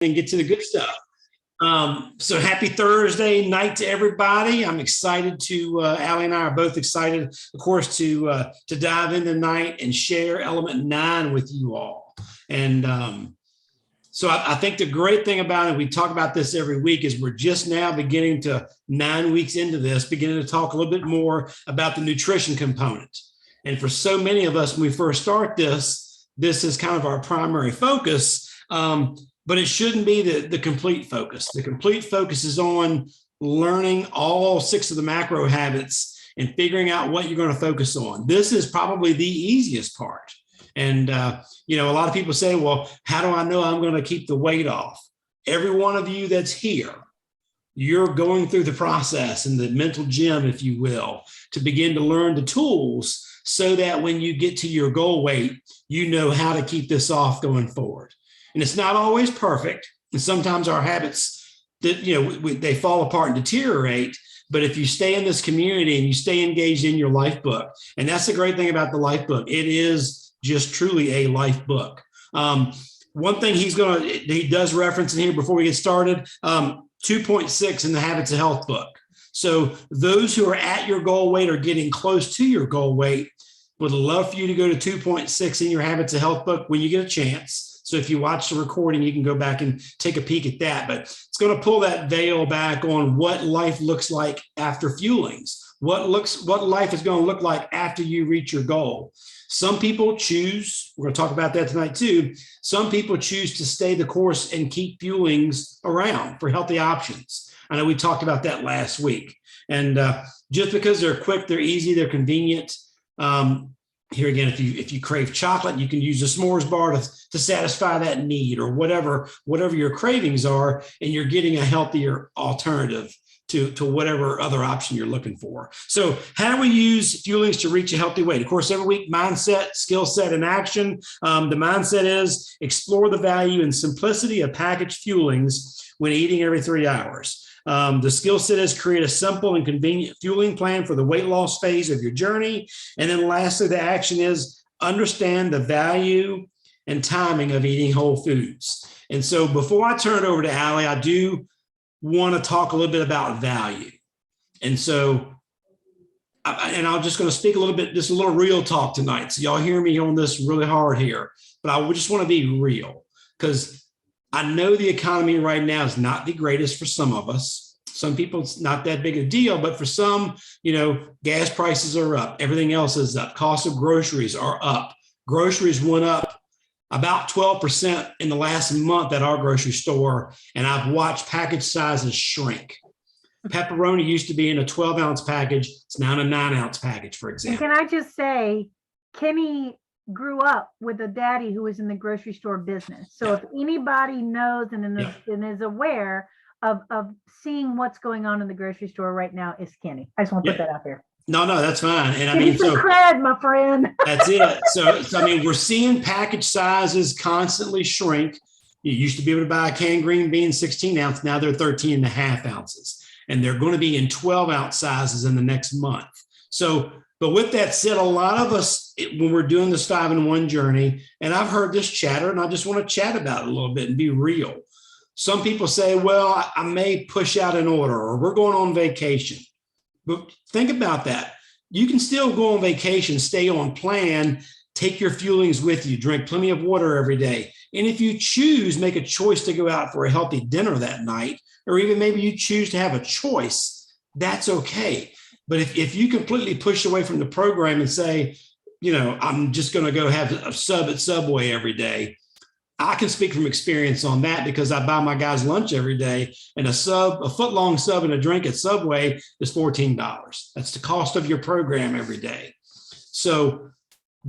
and get to the good stuff. So happy Thursday night to everybody. I'm excited to, Allie and I are both excited, of course, to dive in tonight and share element 9 with you all. And so I think the great thing about it, we talk about this every week, is we're just now beginning to 9 weeks into this, beginning to talk a little bit more about the nutrition component. And for so many of us, when we first start this is kind of our primary focus. But it shouldn't be the complete focus. The complete focus is on learning all 6 of the macro habits and figuring out what you're going to focus on. This is probably the easiest part. And, a lot of people say, well, how do I know I'm going to keep the weight off? Every one of you that's here, you're going through the process in the mental gym, if you will, to begin to learn the tools so that when you get to your goal weight, you know how to keep this off going forward. And it's not always perfect. And sometimes our habits, they fall apart and deteriorate. But if you stay in this community and you stay engaged in your life book, and that's the great thing about the life book, it is just truly a life book. One thing he does reference in here before we get started, 2.6 in the Habits of Health book. So those who are at your goal weight or getting close to your goal weight, would love for you to go to 2.6 in your Habits of Health book when you get a chance. So if you watch the recording, you can go back and take a peek at that. But it's going to pull that veil back on what life looks like after fuelings, what life is going to look like after you reach your goal. Some people choose, we're going to talk about that tonight too. Some people choose to stay the course and keep fuelings around for healthy options. I know we talked about that last week. And just because they're quick, they're easy, they're convenient. Here again, if you crave chocolate, you can use a s'mores bar to satisfy that need, or whatever your cravings are, and you're getting a healthier alternative to whatever other option you're looking for. So how do we use fuelings to reach a healthy weight? Of course, every week, mindset, skill set, and action. The mindset is explore the value and simplicity of packaged fuelings when eating every 3 hours. The skill set is create a simple and convenient fueling plan for the weight loss phase of your journey. And then lastly, the action is understand the value and timing of eating whole foods. And so before I turn it over to Allie, I do want to talk a little bit about value. And so, I'm just going to speak a little bit, just a little real talk tonight. So y'all hear me on this really hard here, but I just want to be real, because I know the economy right now is not the greatest for some of us. Some people, it's not that big a deal, but for some, gas prices are up. Everything else is up. Cost of groceries are up. Groceries went up about 12% in the last month at our grocery store, and I've watched package sizes shrink. Pepperoni used to be in a 12-ounce package. It's now in a 9-ounce package, for example. And can I just say, Kenny grew up with a daddy who was in the grocery store business. So if anybody knows and is aware of seeing what's going on in the grocery store right now, is Kenny. I just want to put that out there. No, that's fine. And I mean, so cred, my friend. That's it. So we're seeing package sizes constantly shrink. You used to be able to buy a canned green bean 16 ounce. Now they're 13 and a half ounces, and they're going to be in 12-ounce sizes in the next month. So, but with that said, a lot of us, when we're doing this 5-in-1 journey, and I've heard this chatter, and I just want to chat about it a little bit and be real. Some people say, well, I may push out an order, or we're going on vacation. But think about that. You can still go on vacation, stay on plan, take your fuelings with you, drink plenty of water every day. And if you choose, make a choice to go out for a healthy dinner that night, or even maybe you choose to have a choice, that's okay. But if you completely push away from the program and say, I'm just going to go have a sub at Subway every day, I can speak from experience on that, because I buy my guys lunch every day, and a foot-long sub and a drink at Subway is $14. That's the cost of your program every day. So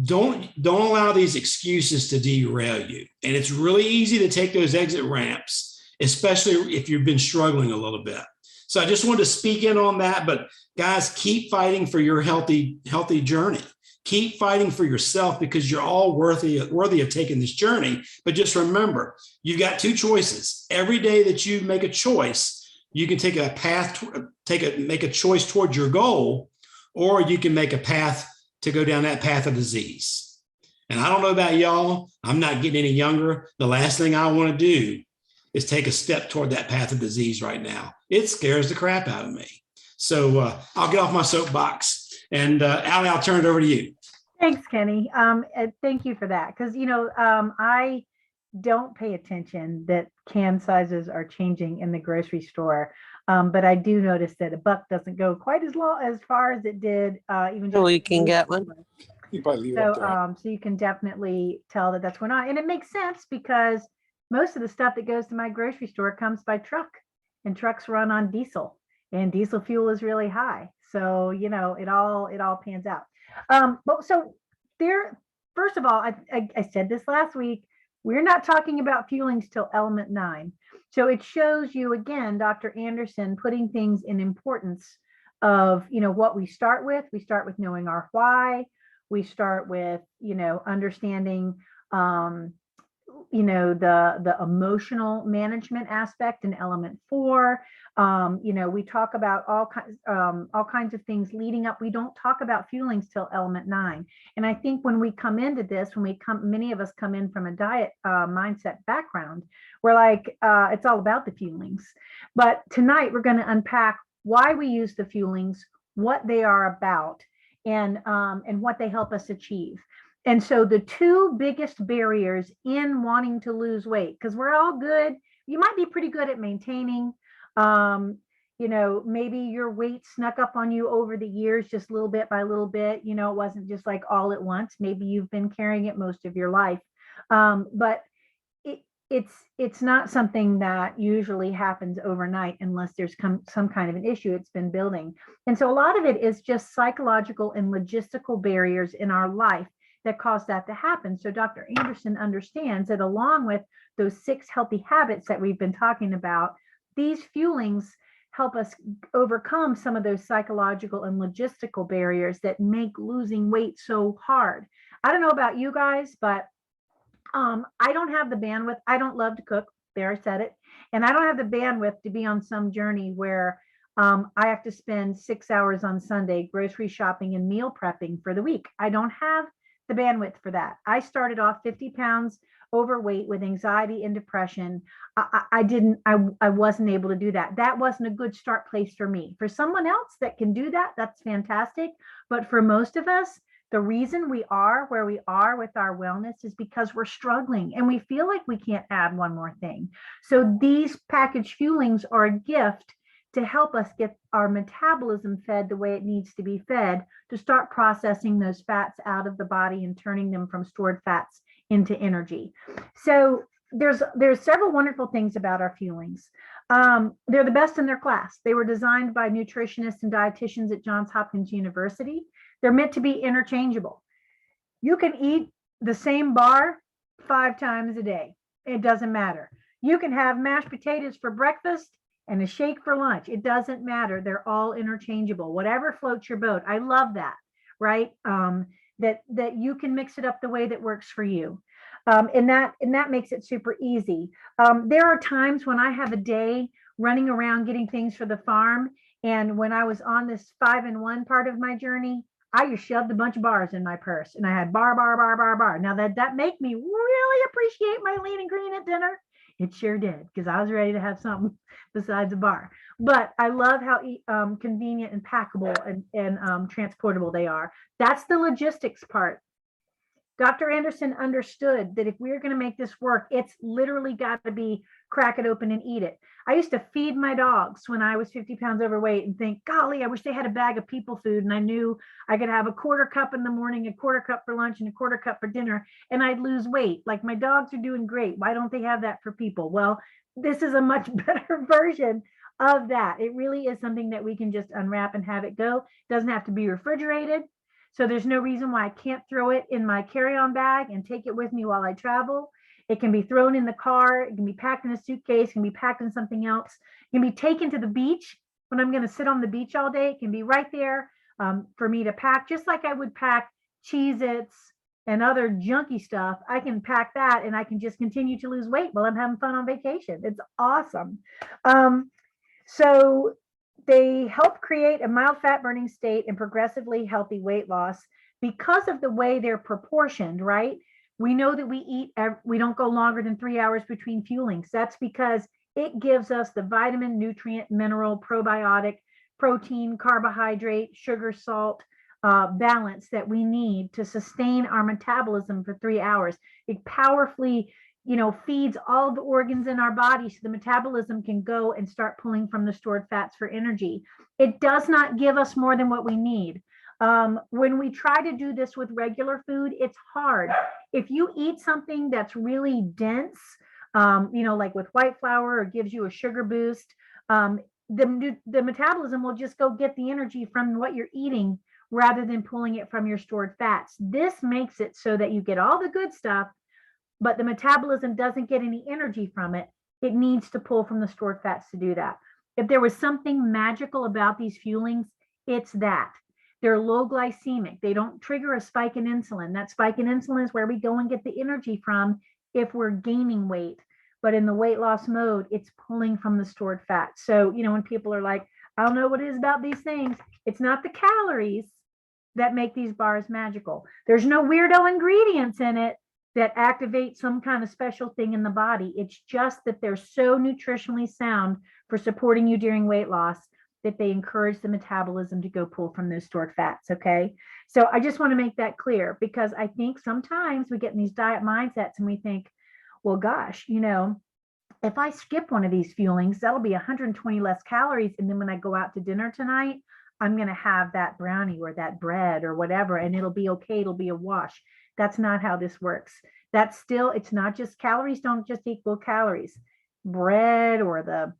don't allow these excuses to derail you. And it's really easy to take those exit ramps, especially if you've been struggling a little bit. So I just wanted to speak in on that, but guys, keep fighting for your healthy journey. Keep fighting for yourself, because you're all worthy of taking this journey. But just remember, you've got 2 choices. Every day that you make a choice, you can take a path, make a choice towards your goal, or you can make a path to go down that path of disease. And I don't know about y'all, I'm not getting any younger. The last thing I want to do is take a step toward that path of disease right now. It scares the crap out of me. So I'll get off my soapbox. And Allie, I'll turn it over to you. Thanks, Kenny. And thank you for that. Because, I don't pay attention that can sizes are changing in the grocery store. But I do notice that a buck doesn't go quite as far as it did even. So we can get one. You probably leave it up there. So you can definitely tell that that's going on. And it makes sense because most of the stuff that goes to my grocery store comes by truck, and trucks run on diesel, and diesel fuel is really high. So, it all pans out. But so there, first of all, I said this last week, we're not talking about fuelings till element 9. So it shows you again, Dr. Anderson, putting things in importance of, what we start with. We start with knowing our why. We start with, understanding, the emotional management aspect in element 4. We talk about all kinds of things leading up. We don't talk about fuelings till element 9. And I think when we come into this, many of us come in from a diet mindset background, we're like, it's all about the fuelings. But tonight we're going to unpack why we use the fuelings, what they are about, and what they help us achieve. And so the two biggest barriers in wanting to lose weight, because we're all good, you might be pretty good at maintaining, maybe your weight snuck up on you over the years, just little bit by little bit, it wasn't just like all at once. Maybe you've been carrying it most of your life. But it's not something that usually happens overnight unless there's some kind of an issue. It's been building. And so a lot of it is just psychological and logistical barriers in our life that cause that to happen. So Dr. Anderson understands that along with those 6 healthy habits that we've been talking about, these fuelings help us overcome some of those psychological and logistical barriers that make losing weight so hard. I don't know about you guys, but I don't have the bandwidth. I don't love to cook. There, I said it. And I don't have the bandwidth to be on some journey where I have to spend 6 hours on Sunday grocery shopping and meal prepping for the week. I don't have the bandwidth for that. I started off 50 pounds overweight with anxiety and depression. I wasn't able to do that. That wasn't a good start place for me. For someone else that can do that, that's fantastic. But for most of us, the reason we are where we are with our wellness is because we're struggling and we feel like we can't add one more thing. So these packaged fuelings are a gift to help us get our metabolism fed the way it needs to be fed, to start processing those fats out of the body and turning them from stored fats into energy. So there's several wonderful things about our fuelings. They're the best in their class. They were designed by nutritionists and dietitians at Johns Hopkins University. They're meant to be interchangeable. You can eat the same bar 5 times a day. It doesn't matter. You can have mashed potatoes for breakfast and a shake for lunch. It doesn't matter. They're all interchangeable. Whatever floats your boat. I love that, right? That you can mix it up the way that works for you. And that makes it super easy. There are times when I have a day running around getting things for the farm. And when I was on this 5-in-1 part of my journey, I just shoved a bunch of bars in my purse and I had bar. Now that make me really appreciate my lean and green at dinner. It sure did, because I was ready to have something besides a bar. But I love how convenient and packable and transportable they are. That's the logistics part. Dr. Anderson understood that if we're going to make this work, it's literally got to be crack it open and eat it. I used to feed my dogs when I was 50 pounds overweight and think, golly, I wish they had a bag of people food. And I knew I could have a quarter cup in the morning, a quarter cup for lunch, and a quarter cup for dinner, and I'd lose weight. Like, my dogs are doing great. Why don't they have that for people? Well, this is a much better version of that. It really is something that we can just unwrap and have it go. It doesn't have to be refrigerated. So there's no reason why I can't throw it in my carry-on bag and take it with me while I travel. It can be thrown in the car. It can be packed in a suitcase. It can be packed in something else. It can be taken to the beach when I'm going to sit on the beach all day. It can be right there for me to pack, just like I would pack Cheez-Its and other junky stuff. I can pack that and I can just continue to lose weight while I'm having fun on vacation. It's awesome. So they help create a mild fat burning state and progressively healthy weight loss because of the way they're proportioned, right? We know that we don't go longer than 3 hours between fuelings. That's because it gives us the vitamin, nutrient, mineral, probiotic, protein, carbohydrate, sugar, salt, balance that we need to sustain our metabolism for 3 hours. It powerfully, feeds all the organs in our body so the metabolism can go and start pulling from the stored fats for energy. It does not give us more than what we need. When we try to do this with regular food, it's hard. If you eat something that's really dense, like with white flour, or gives you a sugar boost, the metabolism will just go get the energy from what you're eating rather than pulling it from your stored fats. This makes it so that you get all the good stuff, but the metabolism doesn't get any energy from it. It needs to pull from the stored fats to do that. If there was something magical about these fuelings, it's that. They're low glycemic. They don't trigger a spike in insulin. That spike in insulin is where we go and get the energy from if we're gaining weight. But in the weight loss mode, it's pulling from the stored fat. So, when people are like, I don't know what it is about these things, it's not the calories that make these bars magical. There's no weirdo ingredients in it that activate some kind of special thing in the body. It's just that they're so nutritionally sound for supporting you during weight loss that they encourage the metabolism to go pull from those stored fats. Okay. So I just want to make that clear, because I think sometimes we get in these diet mindsets and we think, well, gosh, if I skip one of these fuelings, that'll be 120 less calories. And then when I go out to dinner tonight, I'm going to have that brownie or that bread or whatever, and it'll be okay. It'll be a wash. That's not how this works. It's not just calories, don't just equal calories. Bread or the,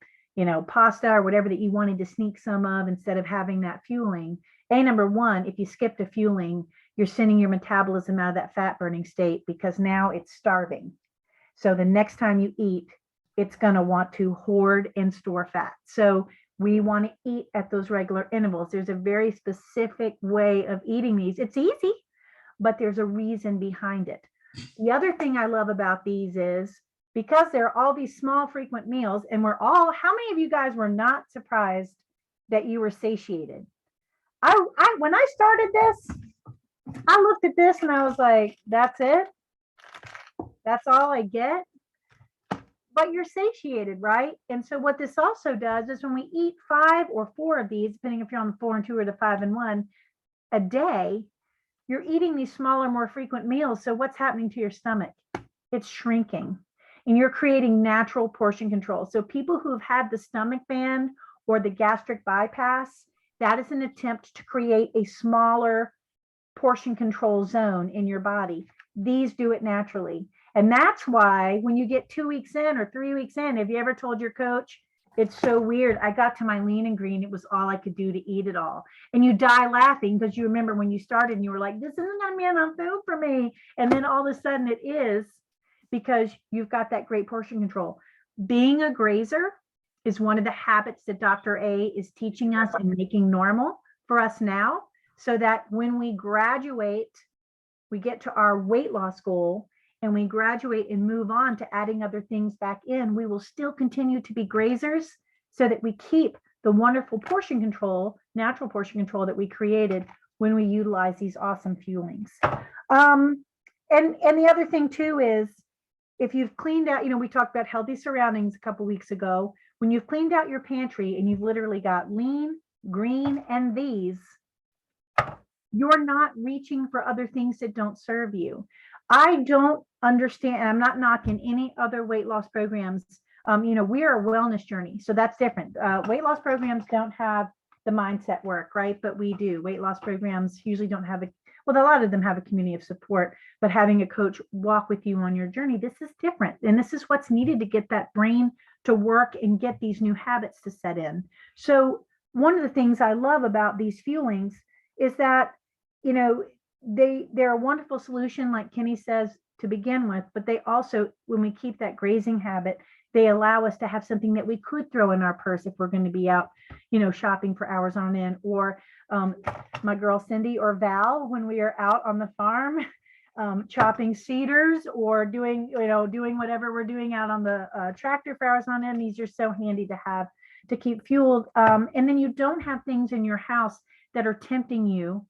pasta or whatever that you wanted to sneak some of instead of having that fueling. Number one, if you skipped a fueling, you're sending your metabolism out of that fat burning state because now it's starving. So the next time you eat, it's going to want to hoard and store fat. So we want to eat at those regular intervals. There's a very specific way of eating these. It's easy, but there's a reason behind it. The other thing I love about these is because there are all these small frequent meals, and how many of you guys were not surprised that you were satiated? When I started this, I looked at this and I was like, that's it? That's all I get? But you're satiated, right? And so what this also does is when we eat 5 or 4 of these, depending if you're on the 4 and 2 or the 5 and 1 a day, you're eating these smaller, more frequent meals. So what's happening to your stomach? It's shrinking, and you're creating natural portion control. So people who have had the stomach band or the gastric bypass, that is an attempt to create a smaller portion control zone in your body. These do it naturally. And that's why when you get 2 weeks in or 3 weeks in, have you ever told your coach, it's so weird, I got to my lean and green, it was all I could do to eat it all. And you die laughing because you remember when you started and you were like, this isn't gonna be enough food for me. And then all of a sudden it is, because you've got that great portion control. Being a grazer is one of the habits that Dr. A is teaching us and making normal for us now, so that when we graduate, we get to our weight loss goal, and we graduate and move on to adding other things back in, we will still continue to be grazers so that we keep the wonderful portion control, natural portion control that we created when we utilize these awesome fuelings. And the other thing too is, if you've cleaned out, we talked about healthy surroundings a couple weeks ago. When you've cleaned out your pantry and you've literally got lean, green, and these, you're not reaching for other things that don't serve you. I don't understand, and I'm not knocking any other weight loss programs. We are a wellness journey, so that's different. Weight loss programs don't have the mindset work, right? But we do. Weight loss programs usually don't have a lot of them have a community of support, but having a coach walk with you on your journey, this is different. And this is what's needed to get that brain to work and get these new habits to set in. So one of the things I love about these fuelings is that, they're a wonderful solution, like Kenny says, to begin with, but they also, when we keep that grazing habit, they allow us to have something that we could throw in our purse if we're going to be out, shopping for hours on end. Or my girl Cindy or Val, when we are out on the farm, chopping cedars or doing whatever we're doing out on the tractor for hours on end. These are so handy to have to keep fueled. And then you don't have things in your house that are tempting you.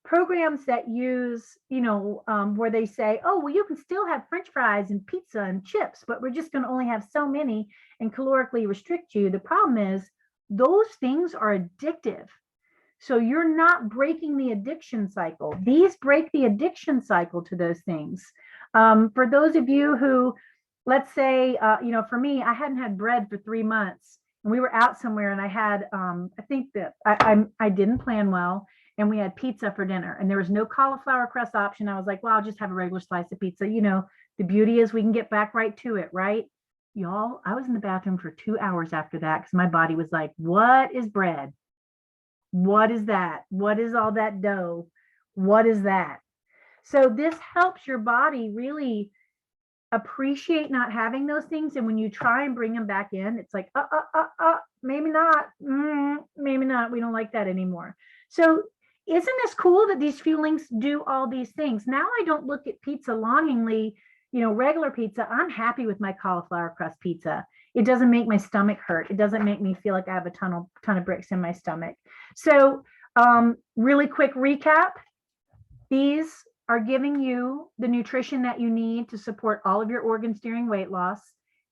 programs that use, where they say, oh, well, you can still have French fries and pizza and chips, but we're just going to only have so many and calorically restrict you. The problem is those things are addictive. So you're not breaking the addiction cycle. These break the addiction cycle to those things. For those of you who, let's say, for me, I hadn't had bread for 3 months, and we were out somewhere, and I had, I think that I didn't plan well, and we had pizza for dinner, and there was no cauliflower crust option. I was like, well, I'll just have a regular slice of pizza. The beauty is we can get back right to it, right? Y'all, I was in the bathroom for 2 hours after that because my body was like, what is bread? What is that? What is all that dough? What is that? So this helps your body really appreciate not having those things. And when you try and bring them back in, it's like, maybe not. Maybe not. We don't like that anymore. So isn't this cool that these fuelings do all these things? Now I don't look at pizza longingly, regular pizza. I'm happy with my cauliflower crust pizza. It doesn't make my stomach hurt. It doesn't make me feel like I have a ton of bricks in my stomach. So really quick recap. These are giving you the nutrition that you need to support all of your organs during weight loss.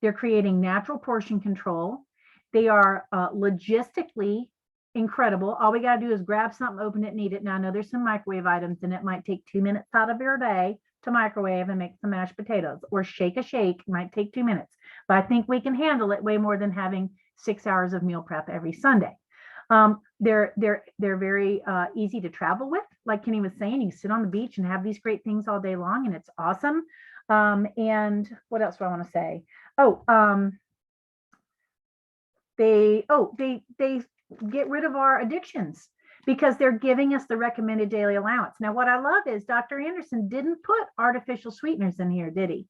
They're creating natural portion control. They are logistically incredible. All we got to do is grab something, open it, and eat it. Now, I know there's some microwave items, and it might take 2 minutes out of your day to microwave and make some mashed potatoes, or shake a shake. It might take 2 minutes, but I think we can handle it way more than having 6 hours of meal prep every Sunday. They're very easy to travel with. Like Kenny was saying, you can sit on the beach and have these great things all day long, and it's awesome. And what else do I want to say? They get rid of our addictions because they're giving us the recommended daily allowance. Now, what I love is Dr. Anderson didn't put artificial sweeteners in here, did he?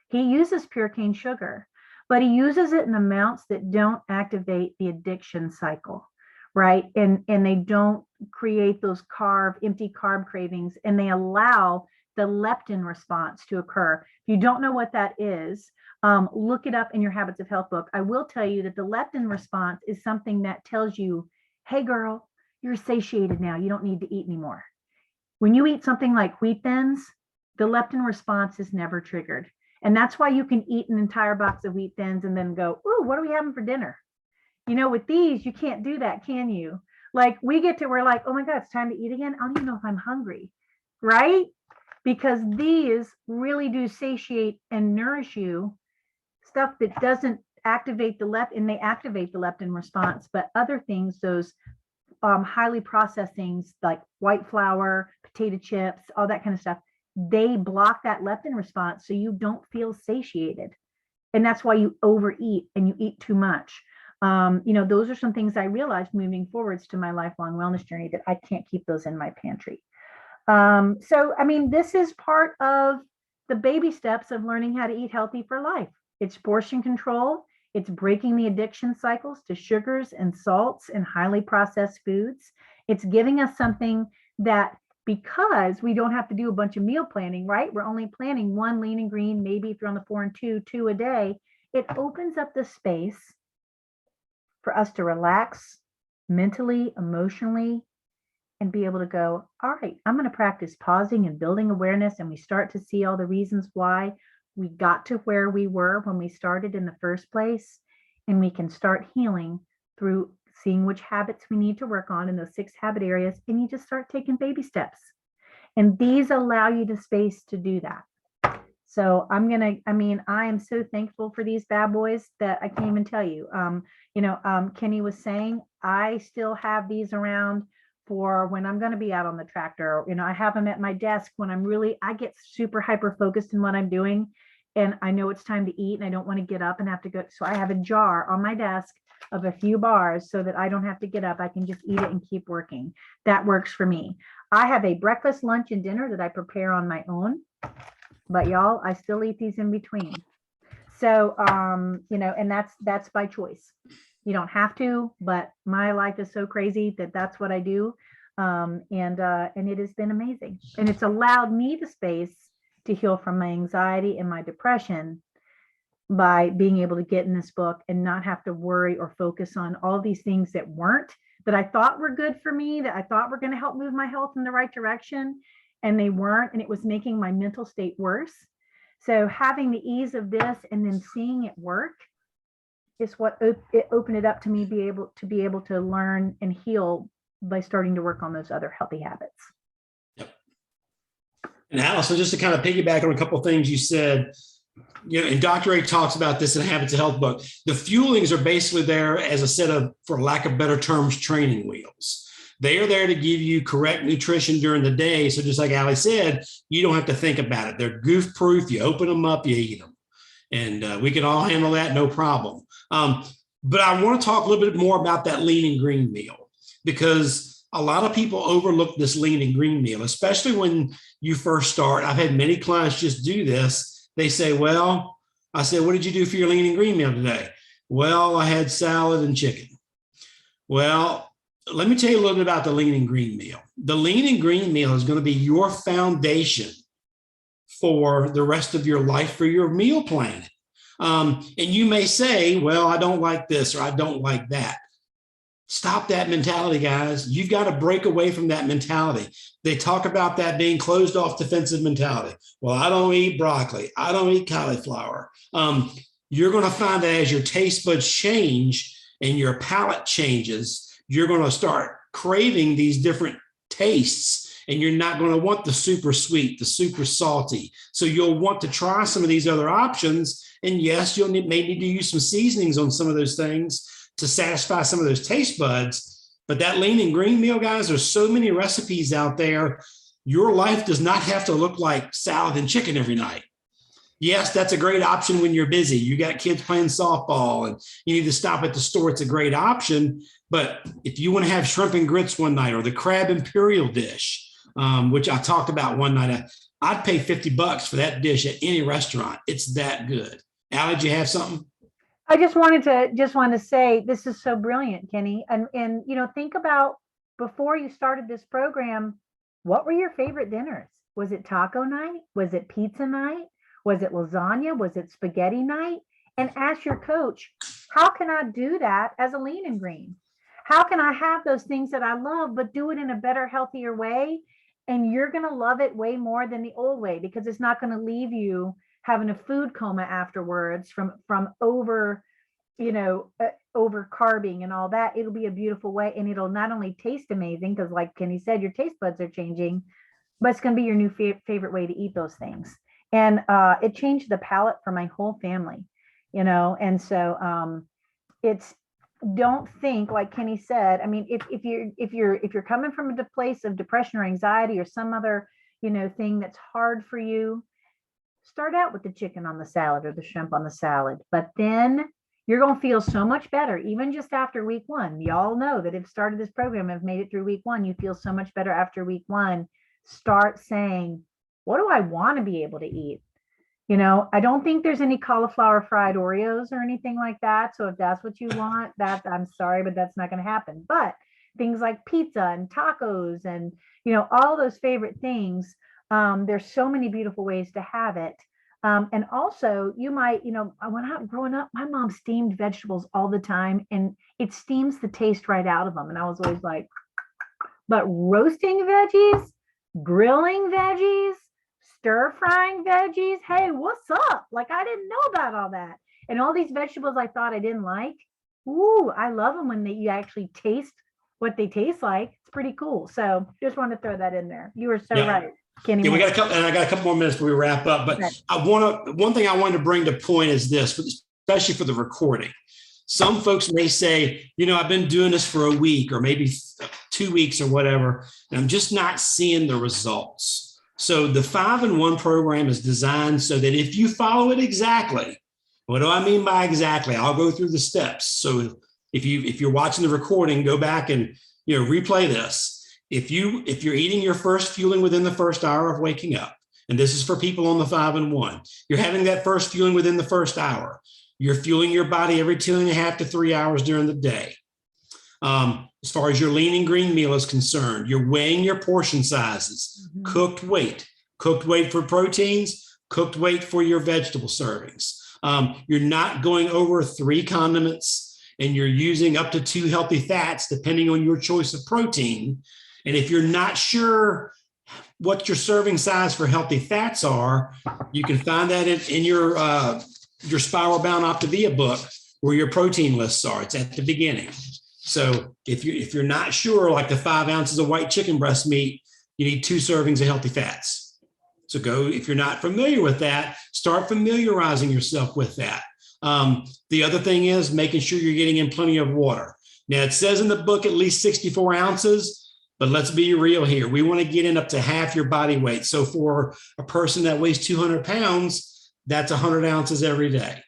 He uses pure cane sugar, but he uses it in amounts that don't activate the addiction cycle, right? And they don't create those empty carb cravings, and they allow the leptin response to occur. If you don't know what that is, look it up in your Habits of Health book. I will tell you that the leptin response is something that tells you, hey girl, you're satiated now. You don't need to eat anymore. When you eat something like wheat thins, the leptin response is never triggered. And that's why you can eat an entire box of wheat thins and then go, ooh, what are we having for dinner? With these, you can't do that, can you? Like we get to, we're like, oh my God, it's time to eat again. I don't even know if I'm hungry, right? Because these really do satiate and nourish you. Stuff that doesn't activate the leptin, and they activate the leptin response, but other things, those highly processed things like white flour, potato chips, all that kind of stuff, they block that leptin response so you don't feel satiated. And that's why you overeat and you eat too much. Those are some things I realized moving forwards to my lifelong wellness journey, that I can't keep those in my pantry. This is part of the baby steps of learning how to eat healthy for life. It's portion control. It's breaking the addiction cycles to sugars and salts and highly processed foods. It's giving us something that, because we don't have to do a bunch of meal planning, right? We're only planning one lean and green, maybe if you're on the 4 and 2 a day. It opens up the space for us to relax mentally, emotionally, and be able to go, all right, I'm going to practice pausing and building awareness. And we start to see all the reasons why we got to where we were when we started in the first place. And we can start healing through seeing which habits we need to work on in those 6 habit areas. And you just start taking baby steps. And these allow you the space to do that. So I am so thankful for these bad boys that I can't even tell you. Kenny was saying, I still have these around for when I'm going to be out on the tractor. I have them at my desk when I get super hyper focused in what I'm doing, and I know it's time to eat and I don't want to get up and have to go. So I have a jar on my desk of a few bars so that I don't have to get up. I can just eat it and keep working. That works for me. I have a breakfast, lunch, and dinner that I prepare on my own, but y'all, I still eat these in between. So, and that's by choice. You don't have to, but my life is so crazy that that's what I do. And it has been amazing. And it's allowed me the space to heal from my anxiety and my depression by being able to get in this book and not have to worry or focus on all these things that weren't, that I thought were good for me, that I thought were going to help move my health in the right direction, and they weren't, and it was making my mental state worse. So having the ease of this and then seeing it work is what it opened it up to me be able to learn and heal by starting to work on those other healthy habits. And Allison, just to kind of piggyback on a couple of things you said, and Dr. A talks about this in Habits of Health book, the fuelings are basically there as a set of, for lack of better terms, training wheels. They are there to give you correct nutrition during the day. So just like Allie said, you don't have to think about it. They're goof proof. You open them up, you eat them. And we can all handle that, no problem. But I want to talk a little bit more about that lean and green meal, because a lot of people overlook this lean and green meal, especially when you first start. I've had many clients just do this. They say, well, I said, what did you do for your lean and green meal today? Well, I had salad and chicken. Well, let me tell you a little bit about the lean and green meal. The lean and green meal is going to be your foundation for the rest of your life for your meal plan. And you may say, well, I don't like this or I don't like that. Stop that mentality, guys. You've got to break away from that mentality. They talk about that being closed off defensive mentality. Well, I don't eat broccoli. I don't eat cauliflower. You're going to find that as your taste buds change and your palate changes, you're going to start craving these different tastes, and you're not going to want the super sweet, the super salty. So you'll want to try some of these other options. And yes, may need to use some seasonings on some of those things to satisfy some of those taste buds. But that lean and green meal, guys, there's so many recipes out there. Your life does not have to look like salad and chicken every night. Yes, that's a great option when you're busy. You got kids playing softball and you need to stop at the store. It's a great option. But if you want to have shrimp and grits one night or the crab imperial dish, which I talked about one night, I'd pay $50 for that dish at any restaurant. It's that good. Allie, did you have something? I just wanted to say this is so brilliant, Kenny. And think about before you started this program, what were your favorite dinners? Was it taco night? Was it pizza night? Was it lasagna? Was it spaghetti night? And ask your coach, how can I do that as a lean and green? How can I have those things that I love, but do it in a better, healthier way? And you're going to love it way more than the old way, because it's not going to leave you having a food coma afterwards from over carbing and all that. It'll be a beautiful way, and it'll not only taste amazing, because like Kenny said, your taste buds are changing, but it's going to be your new favorite way to eat those things. And it changed the palate for my whole family, and so don't think, like Kenny said, I mean, if you're coming from a place of depression or anxiety or some other thing that's hard for you, start out with the chicken on the salad or the shrimp on the salad, but then you're going to feel so much better, even just after week one. Y'all know that have started this program, have made it through week one. You feel so much better after week one. Start saying, what do I want to be able to eat? I don't think there's any cauliflower fried Oreos or anything like that. So if that's what you want, I'm sorry, but that's not going to happen. But things like pizza and tacos and, all those favorite things, there's so many beautiful ways to have it. And also you might, when I was growing up, my mom steamed vegetables all the time, and it steams the taste right out of them. And I was always like, but roasting veggies, grilling veggies, stir frying veggies, hey, what's up? Like, I didn't know about all that. And all these vegetables I thought I didn't like. Ooh, I love them when you actually taste what they taste like. It's pretty cool. So just wanted to throw that in there. You were so right, Kenny. Yeah, I got a couple more minutes before we wrap up. But okay. One thing I wanted to bring to point is this, especially for the recording. Some folks may say, I've been doing this for a week or maybe 2 weeks or whatever, and I'm just not seeing the results. So the 5-in-1 program is designed so that if you follow it exactly, what do I mean by exactly? I'll go through the steps. So if you're watching the recording, go back and replay this. If you're eating your first fueling within the first hour of waking up, and this is for people on the 5-in-1, you're having that first fueling within the first hour. You're fueling your body every 2.5 to 3 hours during the day. As far as your lean and green meal is concerned, you're weighing your portion sizes, cooked weight for proteins, cooked weight for your vegetable servings. You're not going over 3 condiments. and you're using up to 2 healthy fats, depending on your choice of protein. And if you're not sure what your serving size for healthy fats are, you can find that in your Spiral Bound Optavia book, where your protein lists are. It's at the beginning. So if you're not sure, like the 5 ounces of white chicken breast meat, you need 2 servings of healthy fats. So if you're not familiar with that, start familiarizing yourself with that. The other thing is making sure you're getting in plenty of water. Now, it says in the book at least 64 ounces, but let's be real here. We want to get in up to half your body weight. So for a person that weighs 200 pounds, that's 100 ounces every day.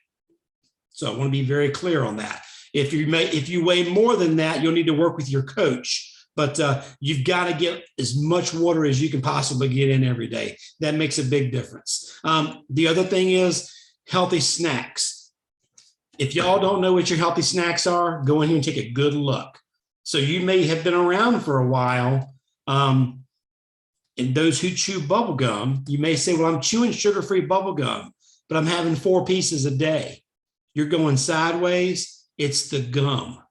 So I want to be very clear on that. If you weigh more than that, you'll need to work with your coach. But you've got to get as much water as you can possibly get in every day. That makes a big difference. The other thing is healthy snacks. If y'all don't know what your healthy snacks are, go in here and take a good look. So you may have been around for a while. And those who chew bubble gum, you may say, well, I'm chewing sugar-free bubble gum, but I'm having 4 pieces a day. You're going sideways. It's the gum.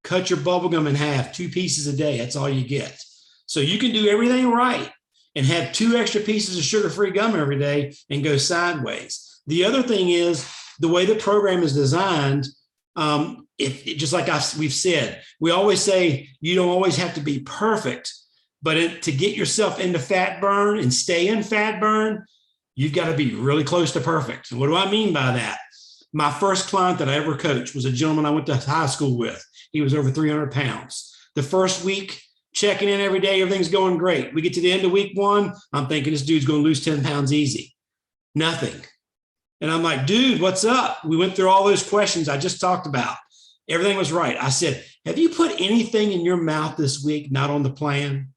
Cut your bubble gum in half, 2 pieces a day. That's all you get. So you can do everything right and have 2 extra pieces of sugar-free gum every day and go sideways. The other thing is the way the program is designed. Just like we've said, we always say you don't always have to be perfect, but to get yourself into fat burn and stay in fat burn, you've got to be really close to perfect. And what do I mean by that? My first client that I ever coached was a gentleman I went to high school with. He was over 300 pounds. The first week, checking in every day, everything's going great. We get to the end of week 1, I'm thinking this dude's going to lose 10 pounds easy. Nothing. And I'm like, dude, what's up? We went through all those questions I just talked about. Everything was right. I said, have you put anything in your mouth this week not on the plan?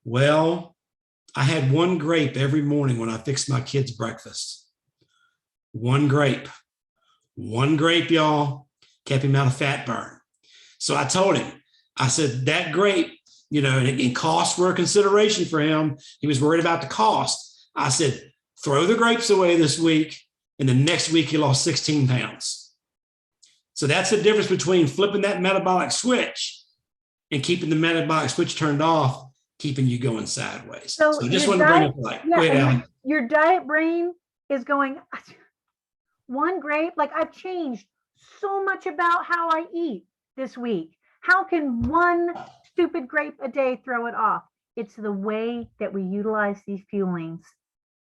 Well, I had 1 grape every morning when I fixed my kids' breakfast. 1 grape. 1 grape, y'all, kept him out of fat burn. So I told him, I said, that grape, and costs were a consideration for him. He was worried about the cost. I said, throw the grapes away this week. And the next week he lost 16 pounds. So that's the difference between flipping that metabolic switch and keeping the metabolic switch turned off, keeping you going sideways. So I just wanted to bring it up. Go ahead, Alan. Your diet brain is going, 1 grape. Like, I've changed so much about how I eat this week. How can 1 stupid grape a day throw it off? It's the way that we utilize these fuelings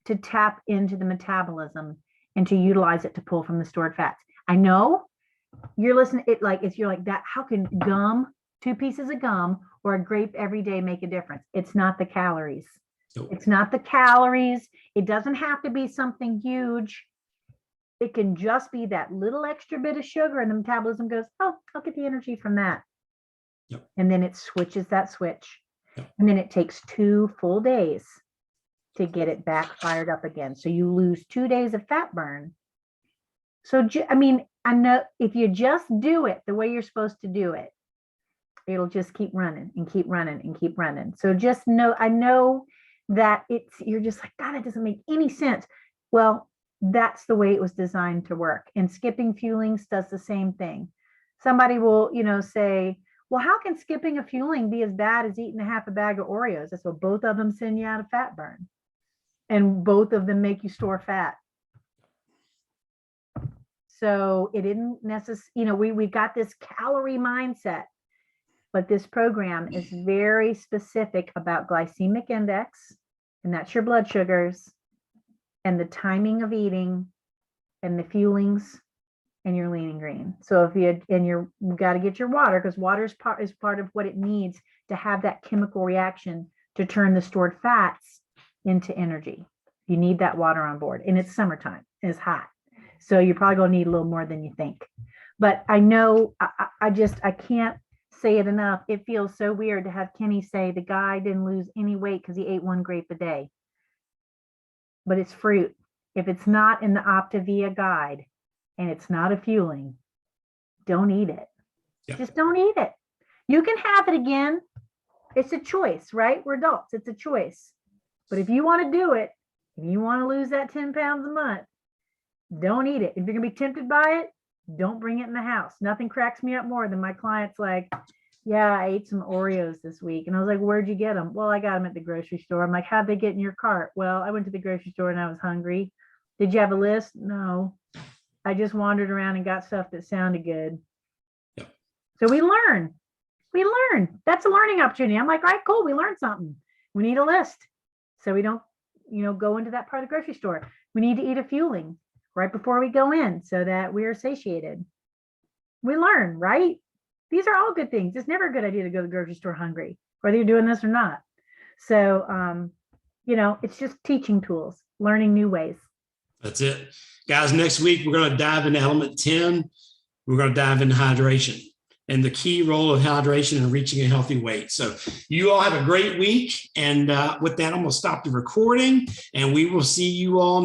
to tap into the metabolism and to utilize it to pull from the stored fats. I know you're listening, you're like that. How can gum, 2 pieces of gum or a grape every day make a difference? It's not the calories. Nope. It's not the calories. It doesn't have to be something huge. It can just be that little extra bit of sugar, and the metabolism goes, oh, I'll get the energy from that. Yep. And then it switches that switch. Yep. And then it takes 2 full days to get it back fired up again. So you lose 2 days of fat burn. So, I know if you just do it the way you're supposed to do it, it'll just keep running and keep running and keep running. So just know, I know that you're just like, God, it doesn't make any sense. Well, that's the way it was designed to work. And skipping fuelings does the same thing. Somebody will, say, well, how can skipping a fueling be as bad as eating a half a bag of Oreos? That's what both of them send you out of fat burn. And both of them make you store fat. So it didn't necessarily, we got this calorie mindset, but this program is very specific about glycemic index, and that's your blood sugars, and the timing of eating, and the fuelings, and your lean and green. So if you got to get your water, because water is part of what it needs to have that chemical reaction to turn the stored fats into energy. You need that water on board, and it's summertime, and it's hot. So you're probably going to need a little more than you think. But I know, I can't say it enough. It feels so weird to have Kenny say the guy didn't lose any weight because he ate 1 grape a day. But it's fruit. If it's not in the Optavia guide and it's not a fueling, don't eat it. Yeah. Just don't eat it. You can have it again. It's a choice, right? We're adults. It's a choice. But if you want to do it, if you want to lose that 10 pounds a month, don't eat it. If you're going to be tempted by it, Don't bring it in the house. Nothing cracks me up more than my clients like, yeah, I ate some Oreos this week. And I was like, where'd you get them? Well, I got them at the grocery store. I'm like, how'd they get in your cart? Well, I went to the grocery store and I was hungry. Did you have a list? No. I just wandered around and got stuff that sounded good. Yep. So we learn. That's a learning opportunity. I'm like, all right, cool. We learned something. We need a list. So we don't, go into that part of the grocery store. We need to eat a fueling right before we go in so that we are satiated. We learn, right? These are all good things. It's never a good idea to go to the grocery store hungry, whether you're doing this or not. So, it's just teaching tools, learning new ways. That's it. Guys, next week, we're going to dive into element 10. We're going to dive into hydration and the key role of hydration in reaching a healthy weight. So you all have a great week. And with that, I'm going to stop the recording and we will see you all